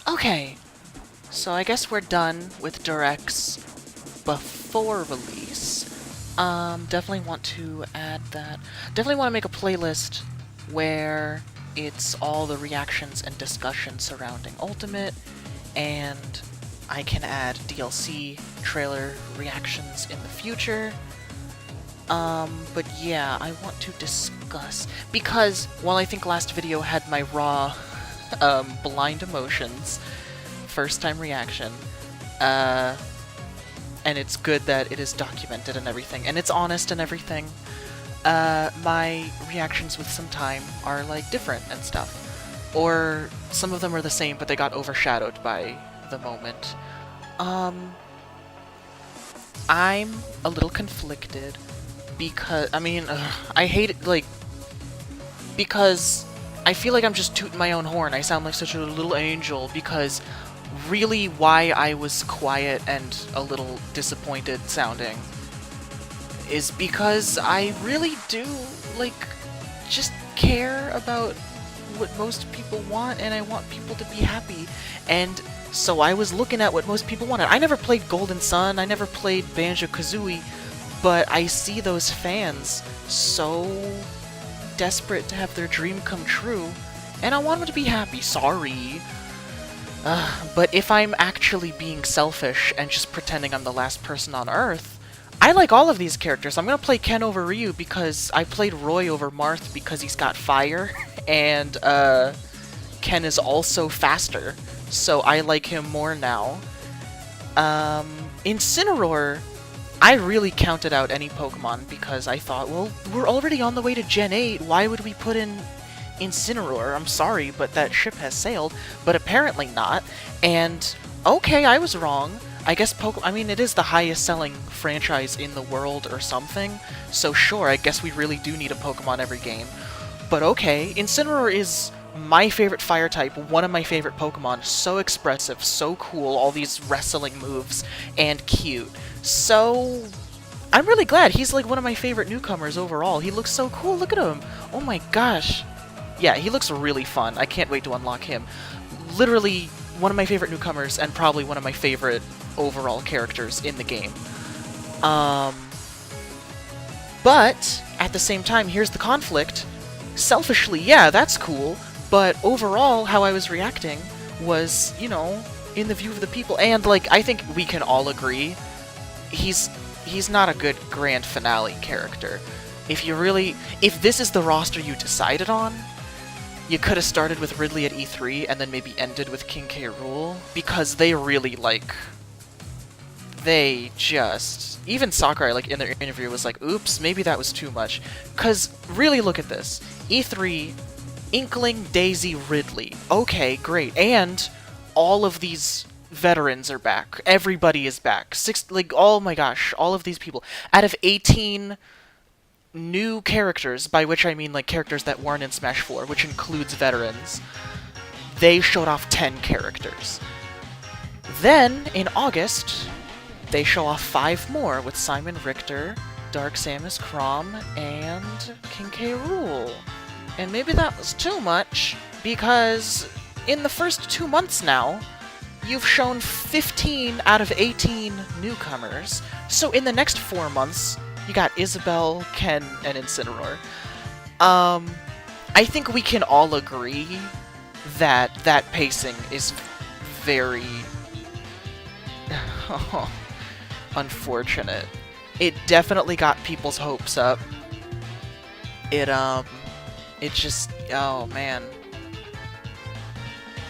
Okay, so I guess we're done with directs before release. Definitely want to add that. Definitely want to make a playlist where it's all the reactions and discussion surrounding Ultimate, and I can add DLC trailer reactions in the future. But yeah, I want to discuss, because while I think last video had my raw, blind emotions, first time reaction, and it's good that it is documented and everything, and it's honest and everything, my reactions with some time are, like, different and stuff. Or some of them are the same, but they got overshadowed by the moment. I'm a little conflicted, because, I mean, I hate it, like, because I feel like I'm just tooting my own horn. I sound like such a little angel, because really why I was quiet and a little disappointed sounding is because I really do, like, just care about what most people want, and I want people to be happy. And so I was looking at what most people wanted. I never played Golden Sun, I never played Banjo-Kazooie, but I see those fans so desperate to have their dream come true, and I want them to be happy. Sorry. But if I'm actually being selfish and just pretending I'm the last person on Earth, I like all of these characters. I'm gonna play Ken over Ryu because I played Roy over Marth because he's got fire, and Ken is also faster, so I like him more now. Incineroar, I really counted out any Pokemon because I thought, well, we're already on the way to Gen 8, why would we put in Incineroar? I'm sorry, but that ship has sailed, but apparently not. And okay, I was wrong. I guess I mean, it is the highest selling franchise in the world or something, so sure, I guess we really do need a Pokemon every game. But okay, Incineroar is my favorite fire type, one of my favorite Pokemon, so expressive, so cool, all these wrestling moves, and cute. So I'm really glad. He's like one of my favorite newcomers overall. He looks so cool, look at him! Oh my gosh! Yeah, he looks really fun. I can't wait to unlock him. Literally one of my favorite newcomers, and probably one of my favorite overall characters in the game. But, at the same time, here's the conflict. Selfishly, yeah, that's cool, but overall, how I was reacting was, you know, in the view of the people. And, like, I think we can all agree, he's not a good grand finale character. If this is the roster you decided on, you could have started with Ridley at E3 and then maybe ended with King K. Rool, because they really, like, even Sakurai, like, in their interview was like, oops, maybe that was too much. Cause, really look at this. E3, Inkling, Daisy, Ridley. Okay, great. And all of these veterans are back. Everybody is back. Oh my gosh, all of these people. Out of 18 new characters, by which I mean, like, characters that weren't in Smash 4, which includes veterans, they showed off 10 characters. Then, in August, they show off 5 more with Simon Richter, Dark Samus Crom, and King K. Rool. And maybe that was too much, because in the first 2 months now, you've shown 15 out of 18 newcomers. So in the next 4 months, you got Isabelle, Ken, and Incineroar. I think we can all agree that that pacing is very unfortunate. It definitely got people's hopes up. It just, oh man.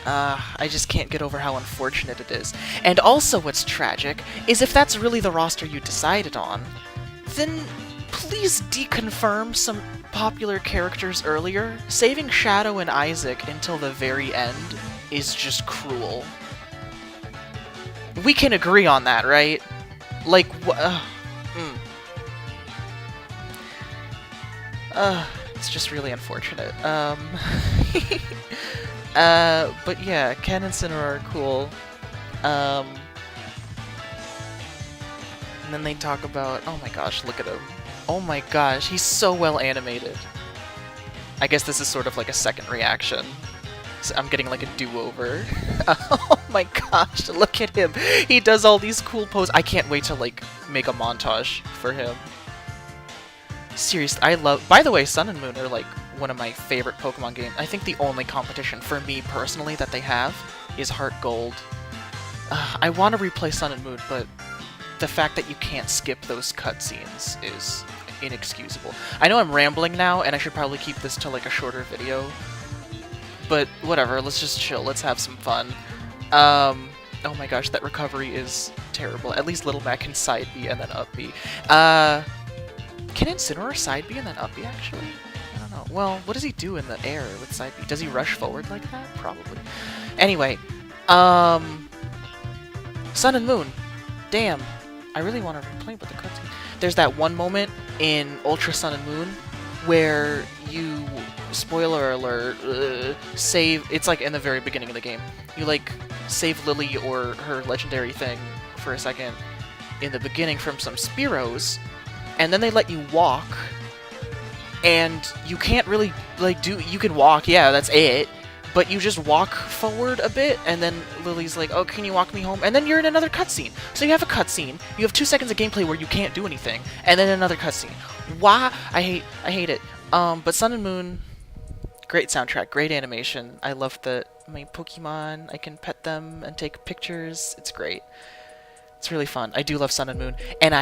I just can't get over how unfortunate it is. And also what's tragic is if that's really the roster you decided on, then please deconfirm some popular characters earlier. Saving Shadow and Isaac until the very end is just cruel. We can agree on that, right? Like, it's just really unfortunate. But yeah, Ken and Incineroar are cool. And then they talk about, oh my gosh, look at him. Oh my gosh, he's so well animated. I guess this is sort of like a second reaction. So I'm getting like a do-over. Oh my gosh, look at him. He does all these cool poses. I can't wait to like make a montage for him. Seriously, I love... By the way, Sun and Moon are like one of my favorite Pokemon games. I think the only competition for me personally that they have is Heart Gold. I want to replay Sun and Moon, but the fact that you can't skip those cutscenes is inexcusable. I know I'm rambling now, and I should probably keep this to like a shorter video. But whatever, let's just chill, let's have some fun. Oh my gosh, that recovery is terrible. At least Little Mac can side B and then up B. Can Incineroar side B and then up B, actually? I don't know. Well, what does he do in the air with side B? Does he rush forward like that? Probably. Anyway, Sun and Moon. Damn. I really want to replay with the cutscene. There's that one moment in Ultra Sun and Moon where you, spoiler alert, save... It's like in the very beginning of the game. You, like, save Lily or her legendary thing for a second in the beginning from some Spearows, and then they let you walk, and you can't really, like, do... You can walk, yeah, that's it, but you just walk forward a bit, and then Lily's like, oh, can you walk me home? And then you're in another cutscene. So you have a cutscene, you have 2 seconds of gameplay where you can't do anything, and then another cutscene. Why? I hate it. But Sun and Moon, great soundtrack, great animation. I love that my Pokemon, I can pet them and take pictures. It's great. It's really fun. I do love Sun and Moon, and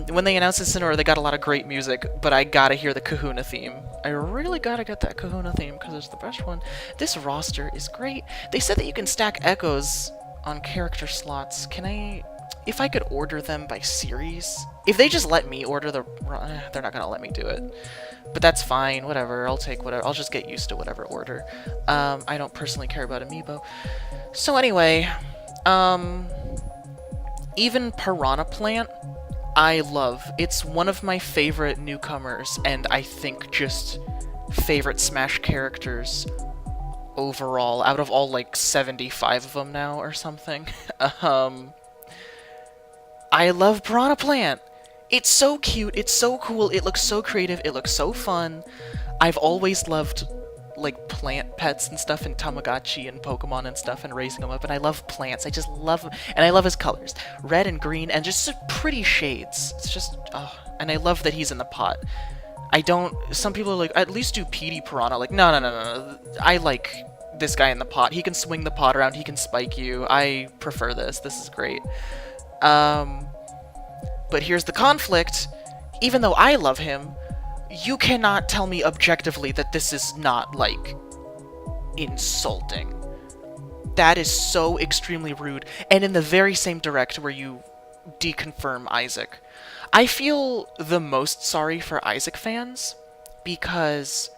when they announced Incineroar, they got a lot of great music, but I gotta hear the Kahuna theme. I really gotta get that Kahuna theme, because it's the best one. This roster is great. They said that you can stack echoes on character slots. Can I... If I could order them by series? If they just let me order the... They're not gonna let me do it. But that's fine, whatever. I'll take whatever. I'll just get used to whatever order. I don't personally care about Amiibo. So anyway, even Piranha Plant, I love. It's one of my favorite newcomers, and I think just favorite Smash characters overall, out of all, like, 75 of them now or something. I love Piranha Plant! It's so cute, it's so cool, it looks so creative, it looks so fun. I've always loved, like, plant pets and stuff, and Tamagotchi and Pokemon and stuff, and raising them up, and I love plants. I just love them, and I love his colors. Red and green, and just so pretty shades. It's just, and I love that he's in the pot. I don't, some people are like, at least do PD Piranha. Like, no. I like this guy in the pot. He can swing the pot around, he can spike you. I prefer this. This is great. But here's the conflict. Even though I love him, you cannot tell me objectively that this is not, like, insulting. That is so extremely rude. And in the very same direct where you deconfirm Isaac. I feel the most sorry for Isaac fans because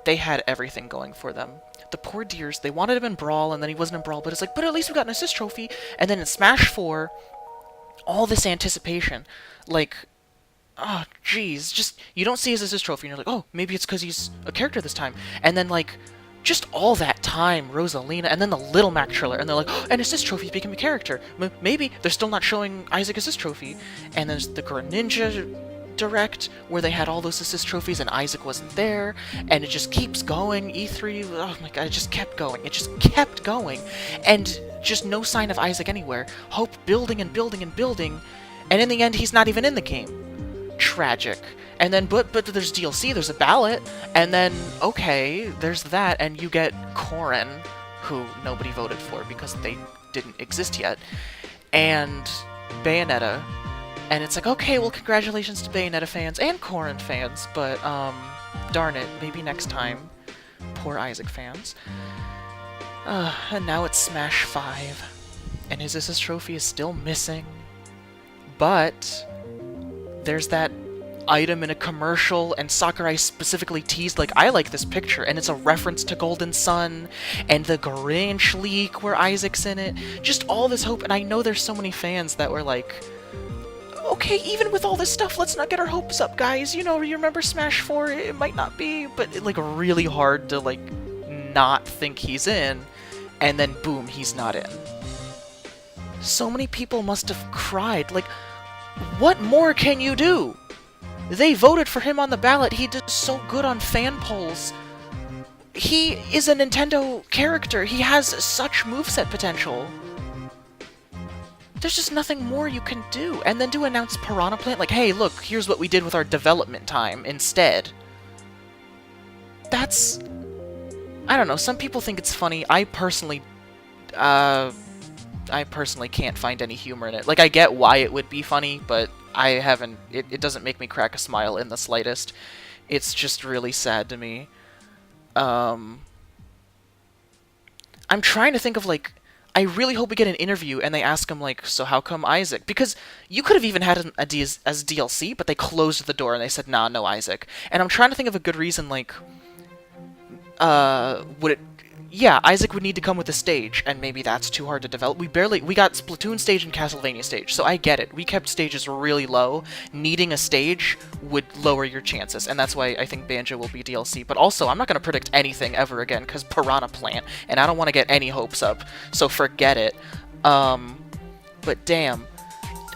they had everything going for them. The poor dears, they wanted him in Brawl, and then he wasn't in Brawl, but it's like, but at least we got an assist trophy. And then in Smash 4, all this anticipation. Like, oh, jeez, just, you don't see his assist trophy, and you're like, oh, maybe it's because he's a character this time. And then, like, just all that time, Rosalina, and then the Little Mac trailer, and they're like, oh, an assist trophy became a character. Maybe they're still not showing Isaac assist trophy. And there's the Greninja Direct, where they had all those assist trophies, and Isaac wasn't there, and it just keeps going. E3, oh my god, it just kept going. It just kept going. And just no sign of Isaac anywhere. Hope building and building and building, and in the end, he's not even in the game. Tragic. And then, but there's DLC, there's a ballot, and then, okay, there's that, and you get Corrin, who nobody voted for because they didn't exist yet, and Bayonetta, and it's like, okay, well, congratulations to Bayonetta fans and Corrin fans, but, darn it, maybe next time. Poor Isaac fans. And now it's Smash 5, and his assist trophy is still missing, but there's that item in a commercial, and Sakurai specifically teased, like, I like this picture, and it's a reference to Golden Sun, and the Grinch leak where Isaac's in it, just all this hope, and I know there's so many fans that were like, okay, even with all this stuff, let's not get our hopes up, guys, you know, you remember Smash 4, it might not be, but it, like, really hard to, like, not think he's in, and then boom, he's not in. So many people must have cried, like, what more can you do? They voted for him on the ballot, he did so good on fan polls. He is a Nintendo character. He has such moveset potential. There's just nothing more you can do. And then to announce Piranha Plant, like, hey, look, here's what we did with our development time instead. That's... I don't know, some people think it's funny. I personally can't find any humor in it. Like, I get why it would be funny, but I haven't... It doesn't make me crack a smile in the slightest. It's just really sad to me. I'm trying to think of, like... I really hope we get an interview and they ask him, like, so how come Isaac? Because you could have even had it as DLC, but they closed the door and they said, nah, no Isaac. And I'm trying to think of a good reason, like... would it... Yeah, Isaac would need to come with a stage, and maybe that's too hard to develop. We got Splatoon stage and Castlevania stage, so I get it. We kept stages really low. Needing a stage would lower your chances, and that's why I think Banjo will be DLC. But also, I'm not going to predict anything ever again, because Piranha Plant, and I don't want to get any hopes up, so forget it. But damn.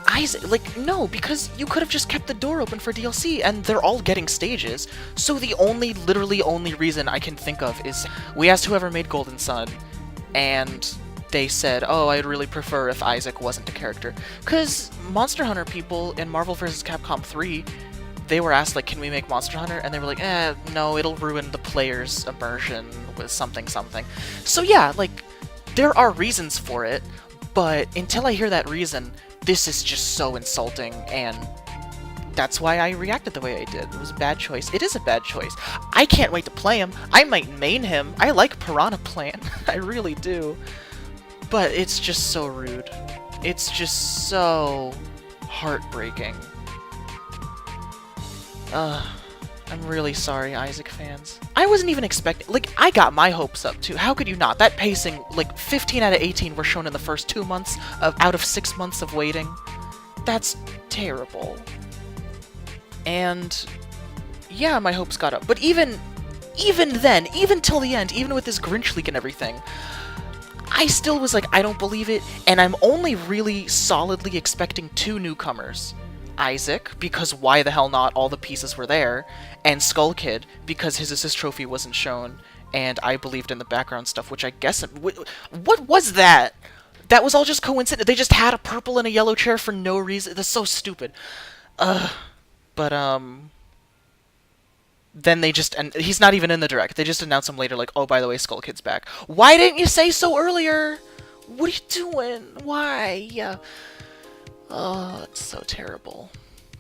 Isaac, like, no, because you could have just kept the door open for DLC, and they're all getting stages. So the literally only reason I can think of is we asked whoever made Golden Sun, and they said, oh, I'd really prefer if Isaac wasn't a character. Because Monster Hunter people in Marvel vs. Capcom 3, they were asked, like, can we make Monster Hunter? And they were like, no, it'll ruin the player's immersion with something. So yeah, like, there are reasons for it, but until I hear that reason... This is just so insulting, and that's why I reacted the way I did. It was a bad choice. It is a bad choice. I can't wait to play him. I might main him. I like Piranha Plant. I really do. But it's just so rude. It's just so heartbreaking. I'm really sorry, Isaac fans. I wasn't even expecting... Like, I got my hopes up, too. How could you not? That pacing, like, 15 out of 18 were shown in the first 2 months out of 6 months of waiting. That's terrible. And... yeah, my hopes got up. But even then, even till the end, even with this Grinch leak and everything, I still was like, I don't believe it, and I'm only really solidly expecting 2 newcomers. Isaac, because why the hell not, all the pieces were there, and Skull Kid, because his assist trophy wasn't shown, and I believed in the background stuff, which I guess... What was that? That was all just coincidence? They just had a purple and a yellow chair for no reason? That's so stupid. But, then they just... And he's not even in the direct. They just announced him later, like, oh, by the way, Skull Kid's back. Why didn't you say so earlier? What are you doing? Why? Yeah. Oh, it's so terrible.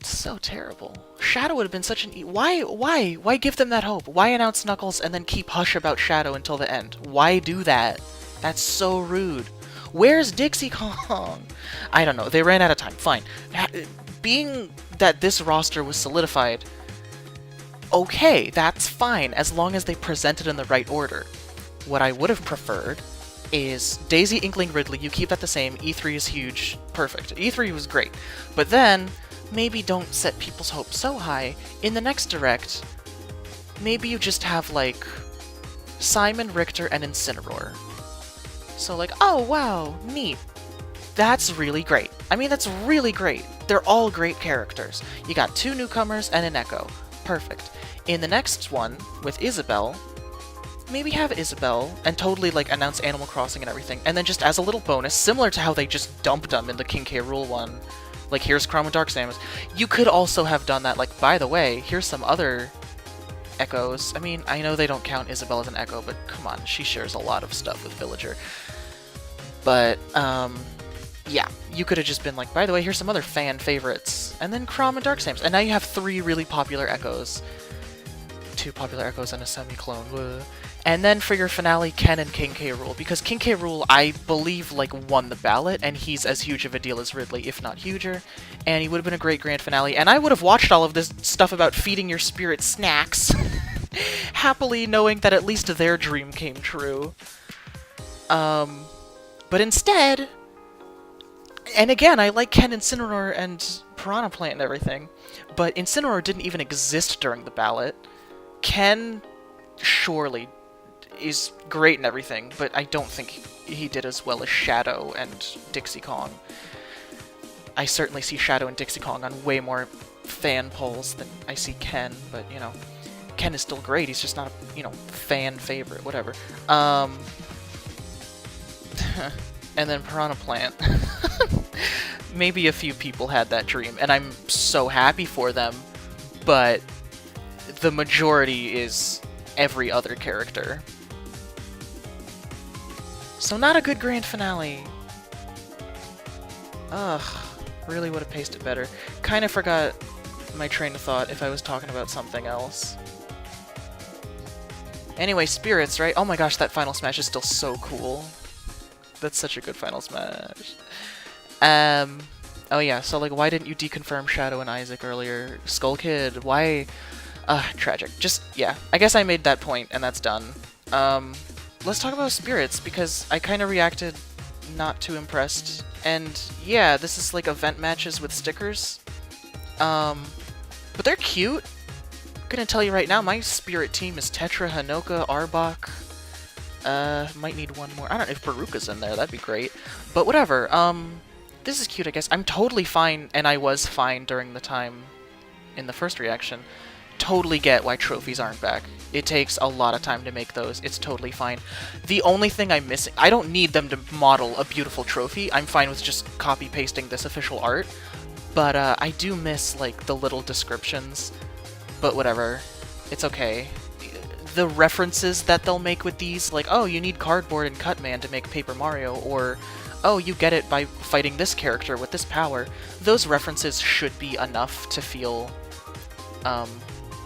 So terrible. Shadow would have been such an... Why give them that hope? Why announce Knuckles and then keep hush about Shadow until the end? Why do that? That's so rude. Where's Dixie Kong? I don't know. They ran out of time. Fine. Being that this roster was solidified, okay, that's fine, as long as they present it in the right order. What I would have preferred is Daisy, Inkling, Ridley, you keep that the same, E3 is huge, perfect. E3 was great. But then, maybe don't set people's hopes so high. In the next Direct, maybe you just have, like, Simon, Richter, and Incineroar. So, like, oh, wow, neat. That's really great. I mean, that's really great. They're all great characters. You got 2 newcomers and an Echo. Perfect. In the next one, with Isabelle, maybe have Isabelle, and totally, like, announce Animal Crossing and everything, and then just as a little bonus, similar to how they just dumped them in the King K. Rool one, like, here's Chrome and Dark Samus, you could also have done that, like, by the way, here's some other Echoes. I mean, I know they don't count Isabelle as an Echo, but come on, she shares a lot of stuff with Villager. But, yeah, you could have just been like, by the way, here's some other fan favorites, and then Chrome and Dark Samus, and now you have 3 really popular Echoes. 2 popular Echoes and a semi-clone. Whoa. And then for your finale, Ken and King K. Rool, because King K. Rool, I believe, like, won the ballot, and he's as huge of a deal as Ridley, if not huger, and he would have been a great grand finale, and I would have watched all of this stuff about feeding your spirit snacks, happily knowing that at least their dream came true. But instead, and again, I like Ken, Incineroar, and Piranha Plant and everything, but Incineroar didn't even exist during the ballot. Ken surely is great and everything, but I don't think he did as well as Shadow and Dixie Kong. I certainly see Shadow and Dixie Kong on way more fan polls than I see Ken, but, you know. Ken is still great, he's just not a, you know, fan favorite, whatever. And then Piranha Plant. Maybe a few people had that dream, and I'm so happy for them, but the majority is every other character. So not a good grand finale. Ugh, really would have paced it better. Kind of forgot my train of thought if I was talking about something else. Anyway, Spirits, right? Oh my gosh, that final smash is still so cool. That's such a good final smash. Oh yeah, so like, why didn't you deconfirm Shadow and Isaac earlier? Skull Kid, why? Tragic. Just, yeah, I guess I made that point, and that's done. Let's talk about Spirits, because I kind of reacted not too impressed. And yeah, this is like event matches with stickers. But they're cute. I'm gonna tell you right now, my Spirit team is Tetra, Hanoka, Arbok. Might need one more. I don't know if Baruka's in there, that'd be great. But whatever, this is cute, I guess. I'm totally fine, and I was fine during the time in the first reaction. Totally get why trophies aren't back. It takes a lot of time to make those. It's totally fine. The only thing I'm missing... I don't need them to model a beautiful trophy. I'm fine with just copy-pasting this official art. But I do miss, like, the little descriptions. But whatever. It's okay. The references that they'll make with these, like, oh, you need cardboard and Cutman to make Paper Mario, or, oh, you get it by fighting this character with this power. Those references should be enough to feel,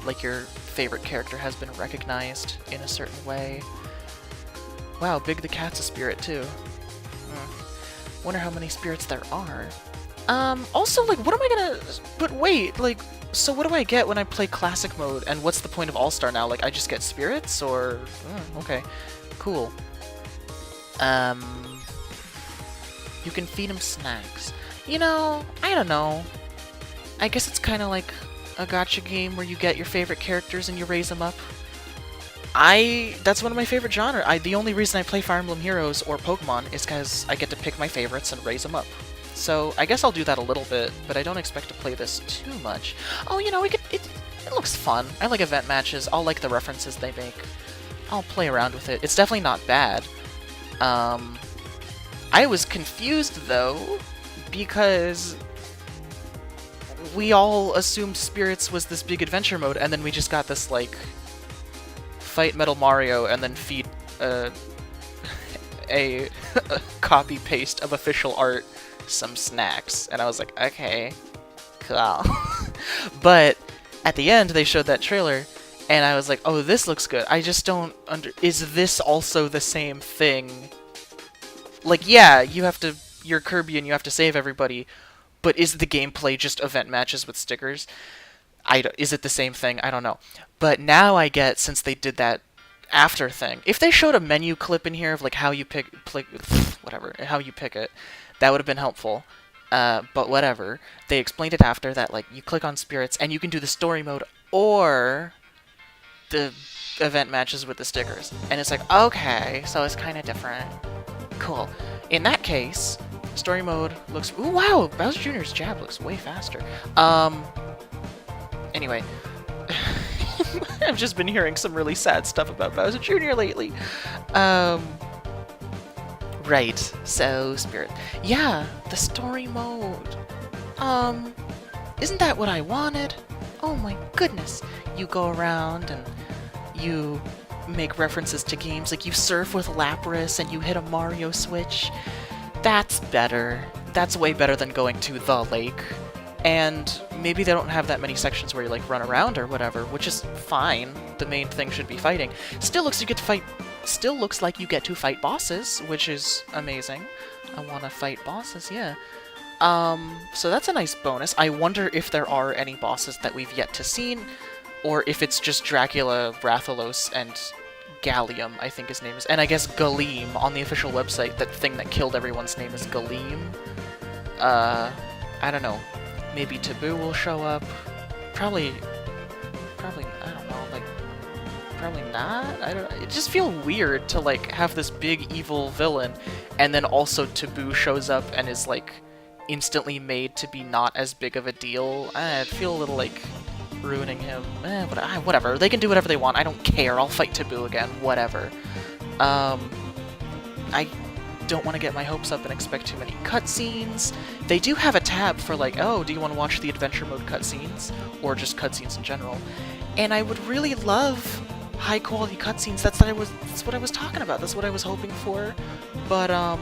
like your favorite character has been recognized in a certain way. Wow, Big the Cat's a spirit, too. Wonder how many spirits there are. Also, like, what am I gonna... But wait, like... So what do I get when I play Classic Mode, and what's the point of All-Star now? Like, I just get spirits, or... okay. Cool. You can feed him snacks. You know, I don't know. I guess it's kind of like a gacha game where you get your favorite characters and you raise them up. That's one of my favorite genres. The only reason I play Fire Emblem Heroes or Pokemon is because I get to pick my favorites and raise them up. So I guess I'll do that a little bit, but I don't expect to play this too much. Oh, you know, it looks fun. I like event matches. I'll like the references they make. I'll play around with it. It's definitely not bad. I was confused, though, because we all assumed Spirits was this big adventure mode, and then we just got this, like, fight Metal Mario and then feed a copy-paste of official art some snacks. And I was like, okay, cool. But at the end, they showed that trailer, and I was like, oh, this looks good. I just don't is this also the same thing? Like, yeah, you're Kirby and you have to save everybody, but is the gameplay just event matches with stickers? Is it the same thing? I don't know. But now I get, since they did that after thing, if they showed a menu clip in here of like how you how you pick it, that would have been helpful. But whatever. They explained it after that, like, you click on Spirits and you can do the story mode or the event matches with the stickers. And it's like, okay, so it's kind of different. Cool. In that case, story mode looks... Ooh, wow! Bowser Jr.'s jab looks way faster. Anyway. I've just been hearing some really sad stuff about Bowser Jr. lately. Right. So, Spirit. Yeah, the story mode. Isn't that what I wanted? Oh my goodness. You go around and you make references to games, like you surf with Lapras and you hit a Mario switch. That's better. That's way better than going to the lake. And maybe they don't have that many sections where you like run around or whatever, which is fine. The main thing should be fighting. Still looks like you get to fight bosses, which is amazing. I want to fight bosses, yeah. So that's a nice bonus. I wonder if there are any bosses that we've yet to seen, or if it's just Dracula, Rathalos, and Gallium, I think his name is. And I guess Galeem, on the official website, that thing that killed everyone's name is Galeem. I don't know. Maybe Taboo will show up. Probably, I don't know, like, probably not? I don't know. It just feels weird to, like, have this big evil villain, and then also Taboo shows up and is, like, instantly made to be not as big of a deal. I feel a little, like, ruining him. Whatever. They can do whatever they want. I don't care. I'll fight Taboo again. Whatever. I don't want to get my hopes up and expect too many cutscenes. They do have a tab for like, oh, do you want to watch the adventure mode cutscenes? Or just cutscenes in general. And I would really love high quality cutscenes. That's what I was talking about. That's what I was hoping for. But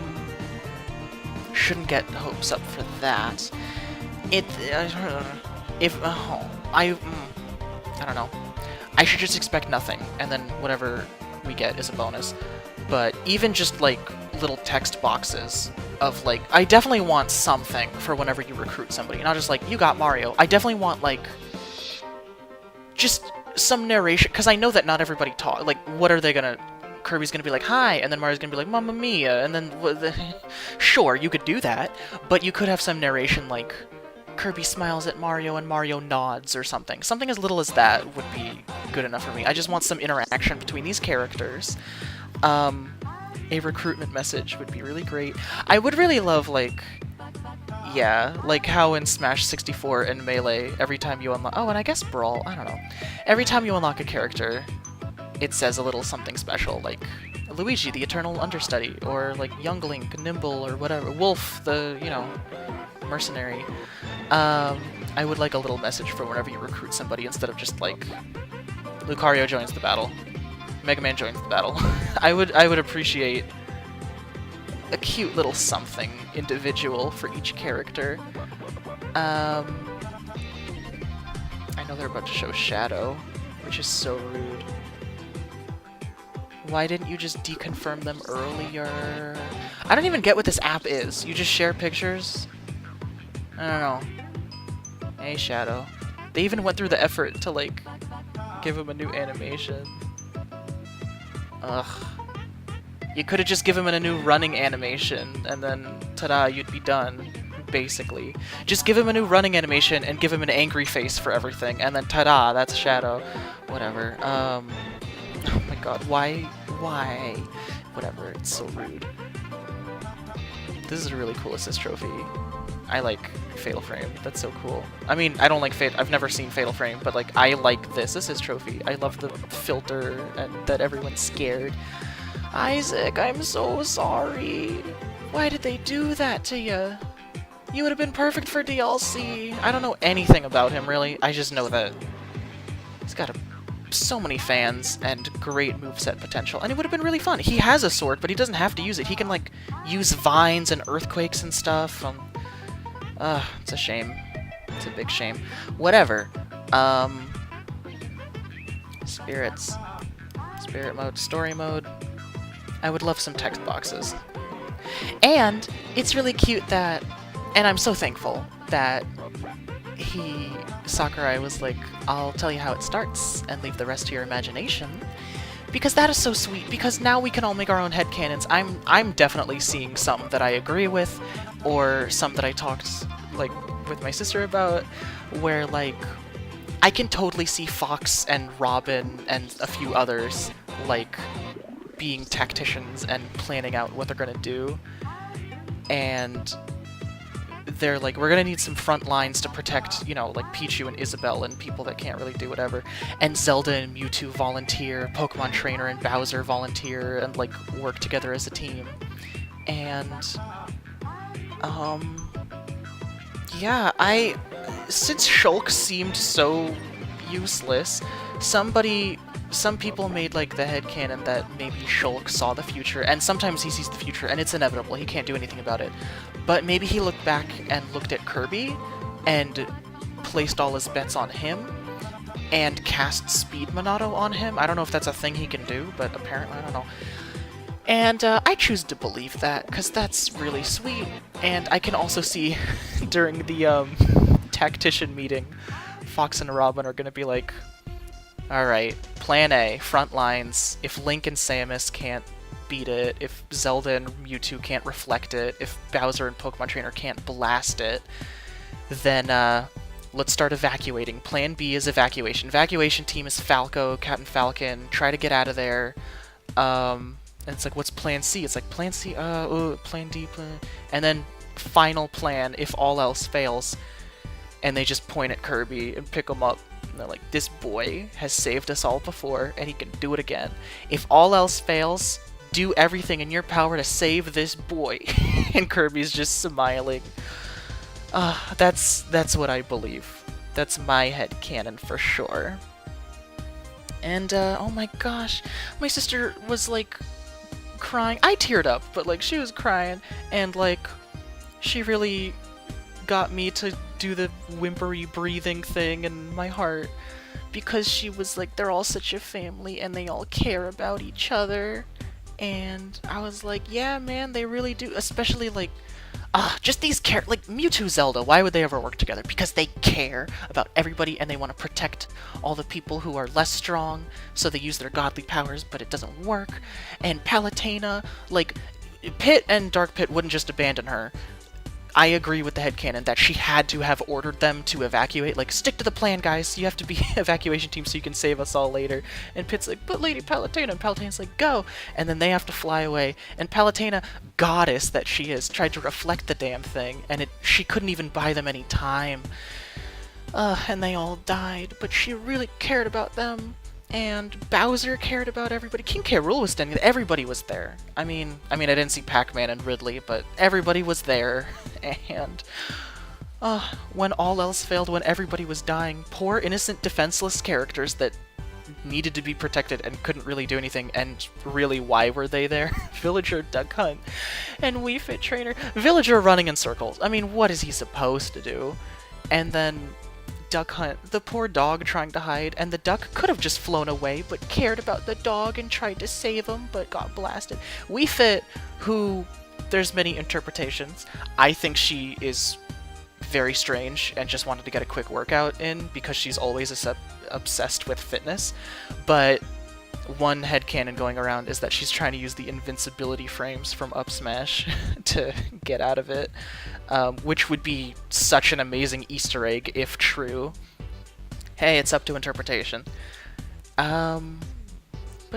shouldn't get hopes up for that. I don't know. I should just expect nothing, and then whatever we get is a bonus. But even just like little text boxes of like, I definitely want something for whenever you recruit somebody, not just like, you got Mario. I definitely want like just some narration, because I know that not everybody talk. Like, what are they gonna? Kirby's gonna be like, hi, and then Mario's gonna be like, Mamma Mia, and then sure, you could do that, but you could have some narration like Kirby smiles at Mario and Mario nods or something. Something as little as that would be good enough for me. I just want some interaction between these characters. A recruitment message would be really great. I would really love, like, yeah, like how in Smash 64 and Melee, every time you unlock... Oh, and I guess Brawl, I don't know. Every time you unlock a character, it says a little something special, like Luigi, the Eternal Understudy, or like Young Link, Nimble, or whatever. Wolf, the, you know, mercenary. I would like a little message for whenever you recruit somebody instead of just like Lucario joins the battle, Mega Man joins the battle. I would appreciate a cute little something individual for each character. I know they're about to show Shadow, which is so rude. Why didn't you just deconfirm them earlier? I don't even get what this app is. You just share pictures? I don't know. Hey, Shadow. They even went through the effort to, like, give him a new animation. Ugh. You could have just given him a new running animation, and then, ta-da, you'd be done, basically. Just give him a new running animation and give him an angry face for everything, and then ta-da, that's Shadow. Whatever. Oh my god, why? Whatever, it's so rude. This is a really cool assist trophy. I like Fatal Frame. That's so cool. I mean, I don't like I've never seen Fatal Frame, but like I like this assist trophy. I love the filter and that everyone's scared. Isaac, I'm so sorry. Why did they do that to you? You would have been perfect for DLC. I don't know anything about him really. I just know that he's got so many fans and great moveset potential, and it would have been really fun. He has a sword, but he doesn't have to use it. He can like use vines and earthquakes and stuff. It's a shame. It's a big shame. Whatever. Spirits. Spirit mode, story mode. I would love some text boxes. And it's really cute that, and I'm so thankful that Sakurai was like, I'll tell you how it starts and leave the rest to your imagination. Because that is so sweet, because now we can all make our own headcanons. I'm definitely seeing some that I agree with, or some that I talked, like, with my sister about, where, like, I can totally see Fox and Robin and a few others, like, being tacticians and planning out what they're gonna do. And they're like, we're gonna need some front lines to protect, you know, like Pichu and Isabelle and people that can't really do whatever. And Zelda and Mewtwo volunteer, Pokemon Trainer and Bowser volunteer, and like work together as a team. And yeah, since Shulk seemed so useless, some people made like the headcanon that maybe Shulk saw the future, and sometimes he sees the future and it's inevitable, he can't do anything about it. But maybe he looked back and looked at Kirby and placed all his bets on him and cast Speed Monado on him. I don't know if that's a thing he can do, but apparently, I don't know. And I choose to believe that, because that's really sweet. And I can also see during the tactician meeting, Fox and Robin are going to be like, alright, plan A, front lines. If Link and Samus can't beat it, if Zelda and Mewtwo can't reflect it, if Bowser and Pokemon Trainer can't blast it, then let's start evacuating. Plan B is evacuation. Evacuation team is Falco, Captain Falcon, try to get out of there. And it's like, what's plan C? It's like, plan C, plan D, plan... And then final plan if all else fails. And they just point at Kirby and pick him up. And they're like, this boy has saved us all before, and he can do it again. If all else fails, do everything in your power to save this boy. And Kirby's just smiling. That's what I believe. That's my headcanon for sure. And, oh my gosh, my sister was, like, crying. I teared up, but, like, she was crying, and, like, she really got me to do the whimpery breathing thing in my heart, because she was like, they're all such a family, and they all care about each other, and I was like, yeah, man, they really do, especially, like, just these like, Mewtwo Zelda, why would they ever work together? Because they care about everybody, and they want to protect all the people who are less strong, so they use their godly powers, but it doesn't work. And Palutena, like, Pit and Dark Pit wouldn't just abandon her. I agree with the headcanon that she had to have ordered them to evacuate, like, stick to the plan, guys, you have to be evacuation team so you can save us all later. And Pit's like, but Lady Palutena, and Palutena's like, go! And then they have to fly away, and Palutena, goddess that she is, tried to reflect the damn thing, and she couldn't even buy them any time. And they all died, but she really cared about them. And Bowser cared about everybody. King K. Rool was standing there. Everybody was there. I mean, I didn't see Pac-Man and Ridley, but everybody was there. And when all else failed, when everybody was dying, poor, innocent, defenseless characters that needed to be protected and couldn't really do anything, and really, why were they there? Villager, Duck Hunt, and Wii Fit Trainer. Villager running in circles. I mean, what is he supposed to do? And then Duck Hunt, the poor dog trying to hide, and the duck could have just flown away, but cared about the dog and tried to save him, but got blasted. Wii Fit, who, there's many interpretations. I think she is very strange and just wanted to get a quick workout in because she's always obsessed with fitness, but one headcanon going around is that she's trying to use the invincibility frames from Up Smash to get out of it, which would be such an amazing Easter egg if true. Hey, it's up to interpretation. But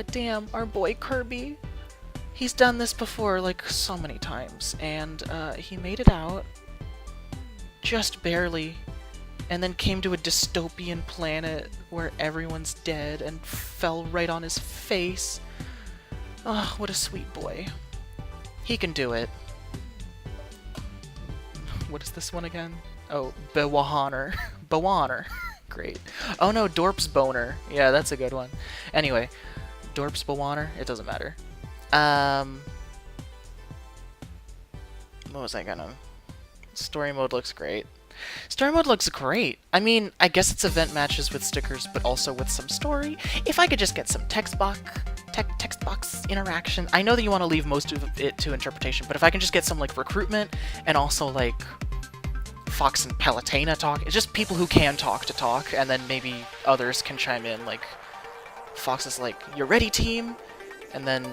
damn, our boy Kirby, he's done this before, like, so many times, and he made it out, just barely, and then came to a dystopian planet where everyone's dead and fell right on his face. Oh, what a sweet boy. He can do it. What is this one again? Oh, Bewahoner. Bewahoner. Great. Oh no, Dorp's Boner. Yeah, that's a good one. Anyway, Dorp's Bewahoner? It doesn't matter. What was I gonna... Story mode looks great. Story mode looks great. I mean, I guess it's event matches with stickers, but also with some story. If I could just get some text box interaction. I know that you want to leave most of it to interpretation, but if I can just get some, like, recruitment, and also, like, Fox and Palutena talk. It's just people who can talk to talk, and then maybe others can chime in, like, Fox is like, "You ready, team?" And then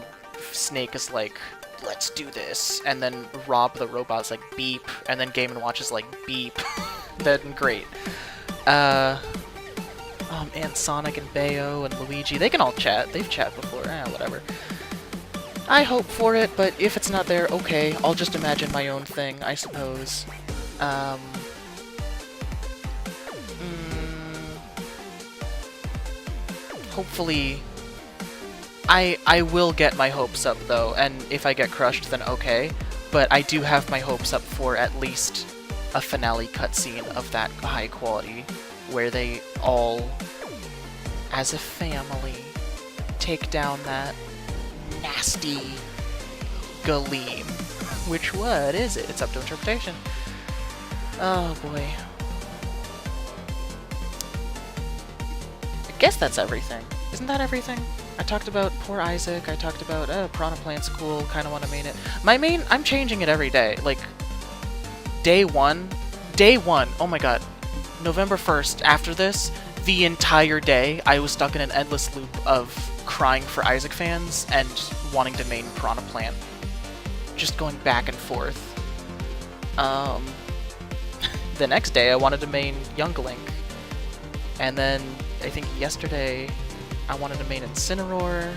Snake is like, "Let's do this." And then Rob the robot's like, "Beep." And then Game & Watch is like, "Beep." Then great. Oh man, Sonic and Bayo and Luigi, they can all chat. They've chatted before. Whatever. I hope for it, but if it's not there, okay. I'll just imagine my own thing, I suppose. Hopefully... I will get my hopes up, though, and if I get crushed, then okay. But I do have my hopes up for at least a finale cutscene of that high quality, where they all, as a family, take down that nasty Galeem. Which, what is it? It's up to interpretation. Oh boy. I guess that's everything. Isn't that everything? I talked about poor Isaac, I talked about, Piranha Plant's cool, kinda wanna main it. My main, I'm changing it every day. Like, day one, oh my god, November 1st, after this, the entire day, I was stuck in an endless loop of crying for Isaac fans and wanting to main Piranha Plant. Just going back and forth. The next day, I wanted to main Young Link. And then, I think yesterday, I wanted to main Incineroar,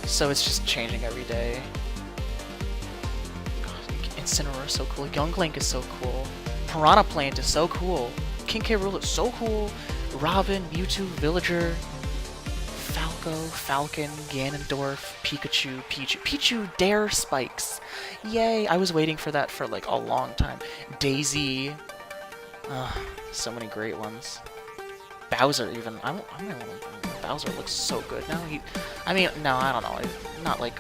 so it's just changing every day. God, Incineroar is so cool, Young Link is so cool, Piranha Plant is so cool, King K. Rool is so cool, Robin, Mewtwo, Villager, Falco, Falcon, Ganondorf, Pikachu, Pichu Dare Spikes. Yay! I was waiting for that for like a long time. Daisy. So many great ones. Bowser even. Bowser looks so good now. I don't know. Not like,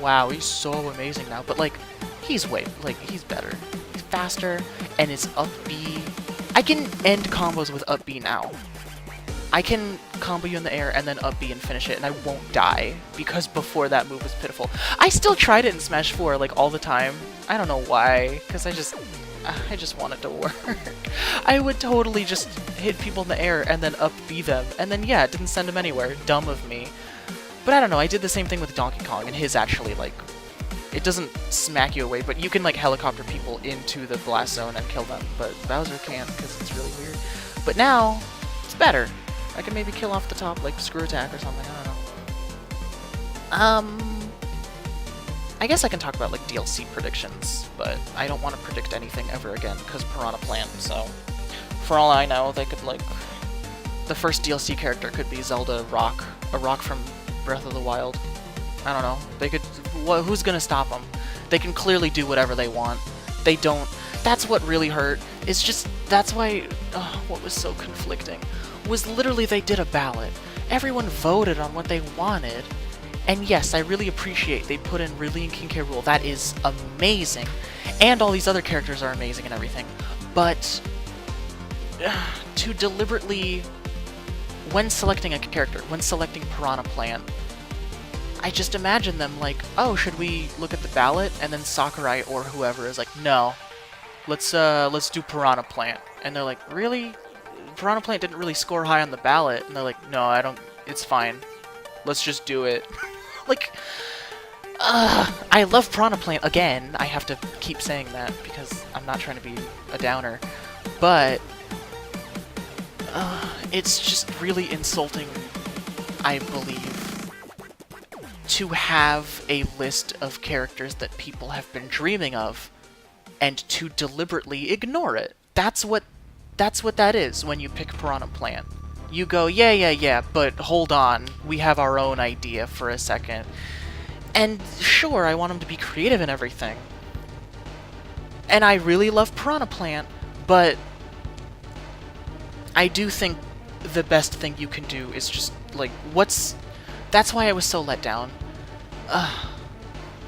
wow, he's so amazing now. But like, he's he's better. He's faster, and his up B. I can end combos with up B now. I can combo you in the air and then up B and finish it, and I won't die, because before that move was pitiful. I still tried it in Smash 4, like, all the time. I don't know why, because I just want it to work. I would totally just hit people in the air and then up B them, and then, yeah, it didn't send them anywhere. Dumb of me. But I don't know, I did the same thing with Donkey Kong, and his actually, like, it doesn't smack you away, but you can, like, helicopter people into the blast zone and kill them, but Bowser can't, because it's really weird. But now, it's better. I can maybe kill off the top, like, screw attack or something, I don't know. I guess I can talk about, like, DLC predictions, but I don't want to predict anything ever again, because Piranha Plant, so... For all I know, they could, like... The first DLC character could be Zelda Rock, a rock from Breath of the Wild. I don't know. They could... who's gonna stop them? They can clearly do whatever they want. They don't... That's what really hurt. It's just... That's why... what was so conflicting was literally they did a ballot. Everyone voted on what they wanted. And yes, I really appreciate they put in Ridley and King K. Rool. That is amazing. And all these other characters are amazing and everything. But... to deliberately... When selecting a character, when selecting Piranha Plant, I just imagine them like, oh, should we look at the ballot? And then Sakurai or whoever is like, no, let's do Piranha Plant. And they're like, really? Piranha Plant didn't really score high on the ballot. And they're like, no, I don't, it's fine. Let's just do it. Like, I love Piranha Plant again. I have to keep saying that because I'm not trying to be a downer. But, it's just really insulting, I believe, to have a list of characters that people have been dreaming of and to deliberately ignore it. That's what that is when you pick Piranha Plant. You go, yeah, but hold on, we have our own idea for a second. And sure, I want them to be creative and everything. And I really love Piranha Plant, but I do think the best thing you can do is just, like, that's why I was so let down.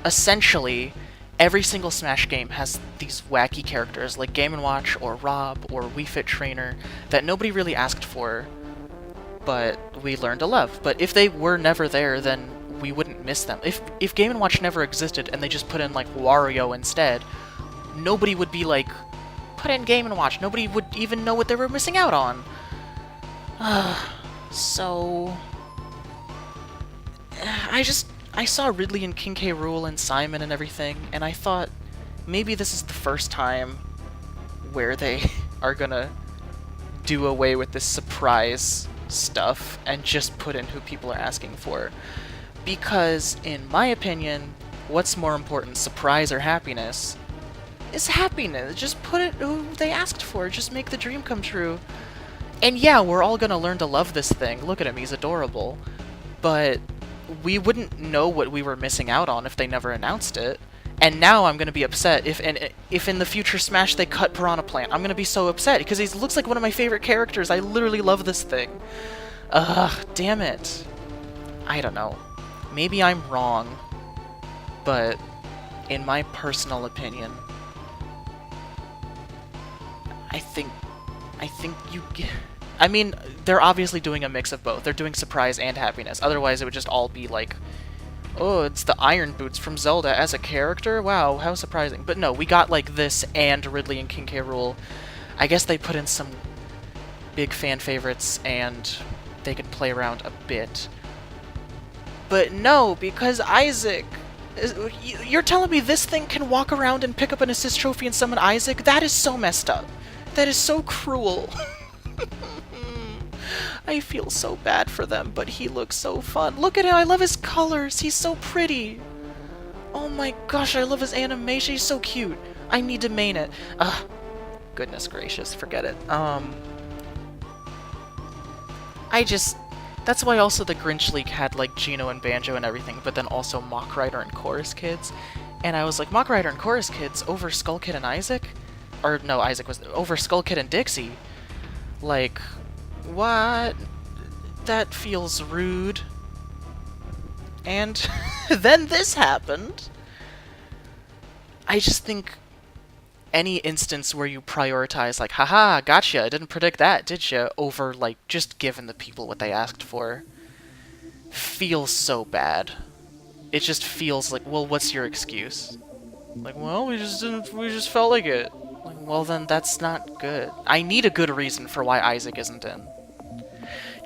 Essentially, every single Smash game has these wacky characters, like Game & Watch, or Rob, or Wii Fit Trainer, that nobody really asked for, but we learned to love. But if they were never there, then we wouldn't miss them. If Game & Watch never existed, and they just put in, like, Wario instead, nobody would be like, put in Game & Watch. Nobody would even know what they were missing out on. So... I saw Ridley and King K. Rool and Simon and everything, and I thought, maybe this is the first time where they are gonna do away with this surprise stuff and just put in who people are asking for. Because, in my opinion, what's more important, surprise or happiness? Is happiness. Just put it who they asked for. Just make the dream come true. And yeah, we're all gonna learn to love this thing. Look at him, he's adorable. But we wouldn't know what we were missing out on if they never announced it. And now I'm gonna be upset if in the future Smash they cut Piranha Plant. I'm gonna be so upset because he looks like one of my favorite characters. I literally love this thing. Ugh, damn it. I don't know. Maybe I'm wrong, but in my personal opinion, I think you... I mean, they're obviously doing a mix of both. They're doing surprise and happiness. Otherwise, it would just all be like, oh, it's the Iron Boots from Zelda as a character? Wow, how surprising. But no, we got, like, this and Ridley and King K. Rool. I guess they put in some big fan favorites, and they could play around a bit. But no, because Isaac... You're telling me this thing can walk around and pick up an assist trophy and summon Isaac? That is so messed up. That is so cruel. I feel so bad for them, but he looks so fun. Look at him, I love his colors. He's so pretty. Oh my gosh, I love his animation. He's so cute. I need to main it. Ugh. Goodness gracious, forget it. That's why also the Grinch League had, like, Gino and Banjo and everything, but then also Mach Rider and Chorus Kids. And I was like, Mach Rider and Chorus Kids over Skull Kid and Isaac? Or, no, Isaac was over Skull Kid and Dixie. Like, what? That feels rude. And then this happened. I just think any instance where you prioritize, like, haha, gotcha, I didn't predict that, did ya, over, like, just giving the people what they asked for, feels so bad. It just feels like, well, what's your excuse? Like, well, we just felt like it. Like, well, then that's not good. I need a good reason for why Isaac isn't in.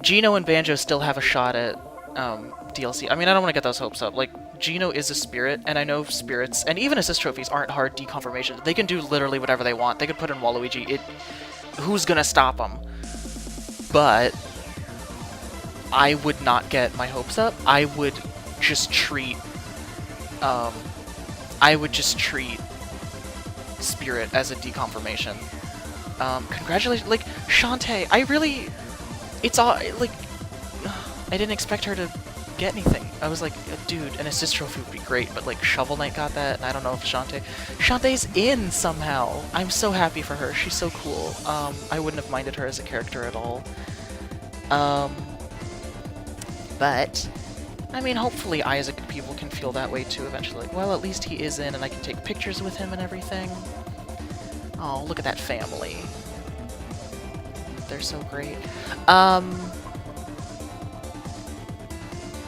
Gino and Banjo still have a shot at, DLC. I mean, I don't want to get those hopes up. Like, Gino is a spirit, and I know spirits, and even assist trophies aren't hard deconfirmations. They can do literally whatever they want. They could put in Waluigi. Who's gonna stop them? But I would not get my hopes up. I would just treat Spirit as a deconfirmation. Congratulations, like, Shantae, it's all, like, I didn't expect her to get anything. I was like, dude, an assist trophy would be great, but, like, Shovel Knight got that, and I don't know if Shantae's in somehow. I'm so happy for her. She's so cool. I wouldn't have minded her as a character at all. But I mean, hopefully Isaac people can feel that way too eventually. Like, well, at least he is in, and I can take pictures with him and everything. Oh, look at that family. They're so great.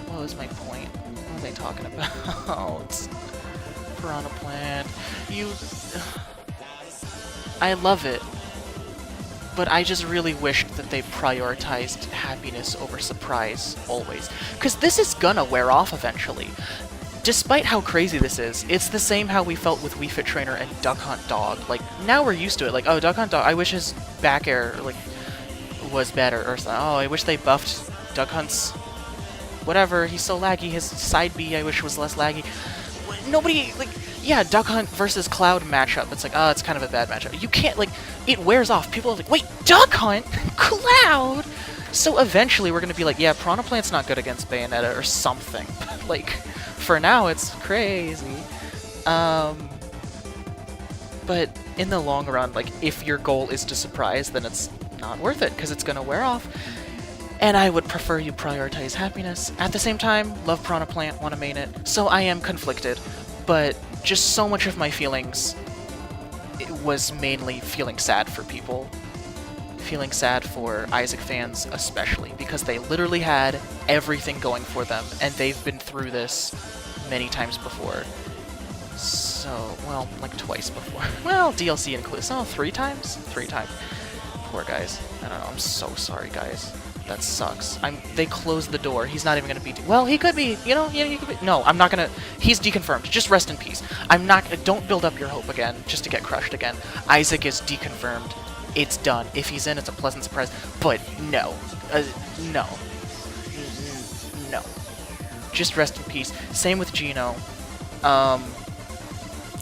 What was my point? What was I talking about? Piranha Plant. I love it. But I just really wished that they prioritized happiness over surprise, always. Because this is gonna wear off eventually. Despite how crazy this is, it's the same how we felt with Wii Fit Trainer and Duck Hunt Dog. Like, now we're used to it. Like, oh, Duck Hunt Dog, I wish his back air, like, was better. Or something. Oh, I wish they buffed Duck Hunt's... whatever, he's so laggy. His side B, I wish was less laggy. Nobody, like... yeah, Duck Hunt versus Cloud matchup. It's like, oh, it's kind of a bad matchup. You can't, like, it wears off. People are like, wait, Duck Hunt? Cloud? So eventually we're going to be like, yeah, Piranha Plant's not good against Bayonetta or something. Like, for now, it's crazy. But in the long run, like, if your goal is to surprise, then it's not worth it, because it's going to wear off. And I would prefer you prioritize happiness. At the same time, love Piranha Plant, want to main it. So I am conflicted. But just so much of my feelings was mainly feeling sad for people. Feeling sad for Isaac fans especially, because they literally had everything going for them, and they've been through this many times before. So, well, like twice before. Well, DLC includes, oh, 3 times? 3 times. Poor guys. I don't know, I'm so sorry, guys. That sucks. They closed the door. He's not even gonna be. Well, he could be. You know, yeah, he could be. No, I'm not gonna. He's deconfirmed. Just rest in peace. I'm not. Don't build up your hope again, just to get crushed again. Isaac is deconfirmed. It's done. If he's in, it's a pleasant surprise. But no, no, no. Just rest in peace. Same with Gino.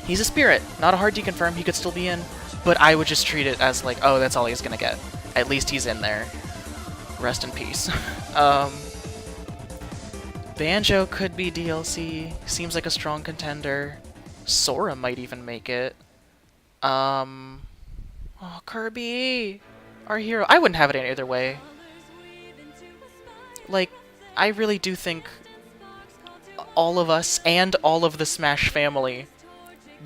He's a spirit, not a hard deconfirm. He could still be in, but I would just treat it as like, oh, that's all he's gonna get. At least he's in there. Rest in peace. Banjo could be DLC. Seems like a strong contender. Sora might even make it. Oh, Kirby! Our hero. I wouldn't have it any other way. Like, I really do think all of us and all of the Smash family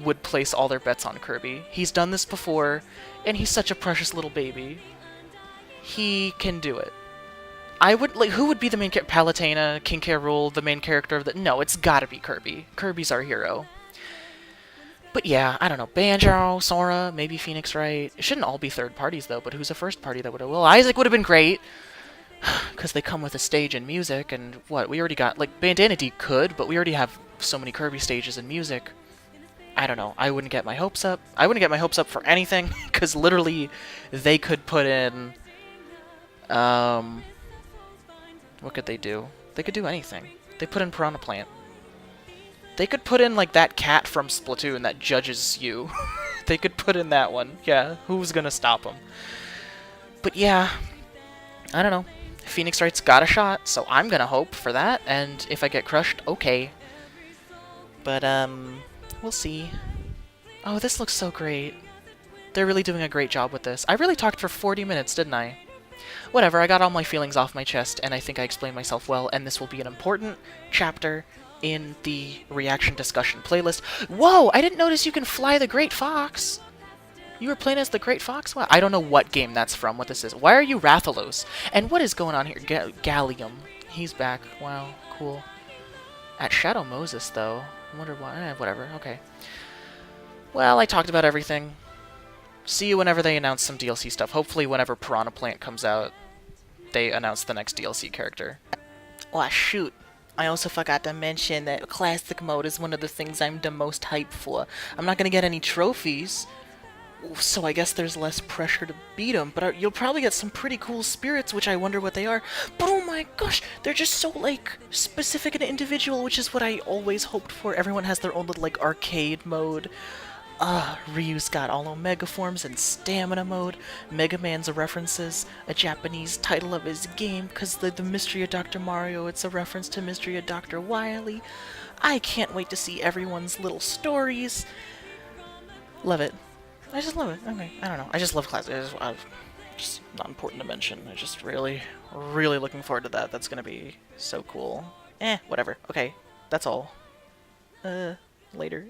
would place all their bets on Kirby. He's done this before, and he's such a precious little baby. He can do it. I would, like, who would be the main character? Palutena, King K. Rool, the main character of the... No, it's gotta be Kirby. Kirby's our hero. But yeah, I don't know. Banjo, Sora, maybe Phoenix Wright. It shouldn't all be third parties, though, but who's a first party that would have... Well, Isaac would have been great, because they come with a stage and music, and what? We already got... Like, Bandana D could, but we already have so many Kirby stages and music. I don't know. I wouldn't get my hopes up. I wouldn't get my hopes up for anything, because literally they could put in... What could they do? They could do anything. They put in Piranha Plant. They could put in, like, that cat from Splatoon that judges you. They could put in that one. Yeah, who's gonna stop them? But yeah, I don't know. Phoenix Wright's got a shot, so I'm gonna hope for that, and if I get crushed, okay. But, we'll see. Oh, this looks so great. They're really doing a great job with this. I really talked for 40 minutes, didn't I? Whatever, I got all my feelings off my chest, and I think I explained myself well, and this will be an important chapter in the reaction discussion playlist. Whoa! I didn't notice you can fly the Great Fox! You were playing as the Great Fox? Wow, I don't know what game that's from, what this is. Why are you Rathalos? And what is going on here? Gallium. He's back. Wow, cool. At Shadow Moses, though. I wonder why. Whatever, okay. Well, I talked about everything. See you whenever they announce some DLC stuff. Hopefully whenever Piranha Plant comes out, they announce the next DLC character. Oh, shoot. I also forgot to mention that Classic Mode is one of the things I'm the most hyped for. I'm not going to get any trophies, so I guess there's less pressure to beat them, but you'll probably get some pretty cool spirits, which I wonder what they are. But oh my gosh, they're just so, like, specific and individual, which is what I always hoped for. Everyone has their own little, like, arcade mode. Ryu's got all Omega forms and stamina mode. Mega Man's references a Japanese title of his game, because the Mystery of Dr. Mario, it's a reference to Mystery of Dr. Wily. I can't wait to see everyone's little stories. Love it. I just love it. Okay, I don't know. I just love classic. It's just not important to mention. I just really, really looking forward to that. That's gonna be so cool. Whatever. Okay, that's all. Later.